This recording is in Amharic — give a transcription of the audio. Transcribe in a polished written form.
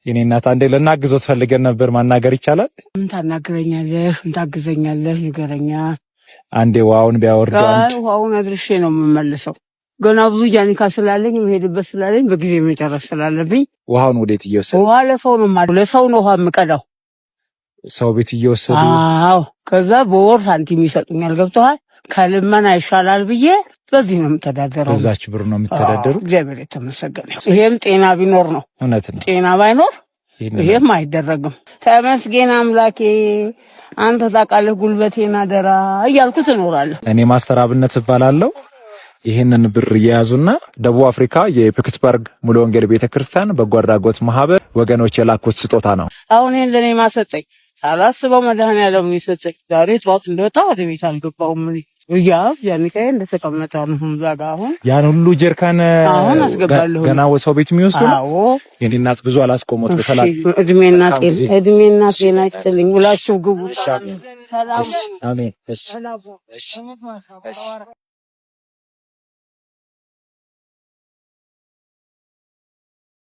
የኔ እናት አንዴ ለናግዞት ፈልገን ነበር ማናገር ይቻላል? ምን ታናግረኛለህ? ምን ታግዘኛለህ? ንገረኛ። አንዴ ውሃውን ቢያወርዱ ውሃውን አድርሼ ነው የምመልሰው። ገና ብዙ ጃኒካ ስላለኝ መሄድበት ስላለኝ በጊዜ መጨረስ ስላለብኝ ውሃውን ወዴት እየወሰዱ? ውሃ ለሰው ነው ውሃ የምቀዳው። ሰው ቤት እየወሰዱ? አዎ። ከዛ በወር ሳንቲም ይሰጡኛል። ገብቶሃል? ከልመና ይሻላል ብዬ በዚህ ነው የምተዳደረው። በዛች ብር ነው የምተዳደሩ? እግዚአብሔር የተመሰገነ። ይሄም ጤና ቢኖር ነው። እውነት ነው። ጤና ባይኖር ይሄም አይደረግም። ተመስገን አምላኬ፣ አንተ ታውቃለህ ጉልበቴን አደራ እያልኩት እኖራለሁ። እኔ ማስተር አብነት እባላለሁ። ይሄንን ብር እየያዙና ደቡብ አፍሪካ የፒትስበርግ ሙሉ ወንጌል ቤተክርስቲያን በጎ አድራጎት ማህበር ወገኖች የላኩት ስጦታ ነው። አሁን ይሄን ለኔ ማሰጠኝ ሳላስበው መድኃኒዓለም ይሰጠኝ። ዛሬ ጠዋት እንደወጣ ወደ ቤት አልገባሁም። ጃኒካዬ እንደተቀመጠ ነው ዛጋ። አሁን ያን ሁሉ ጀርካን አሁን አስገባለሁ። ገና ሰው ቤት የሚወስዱ ነው። አዎ የኔ እናት ብዙ አላስቆሙት። በሰላም እድሜና ጤና ይስጥልኝ። ሁላችሁ ግቡ። ሰላም። አሜን። እሺ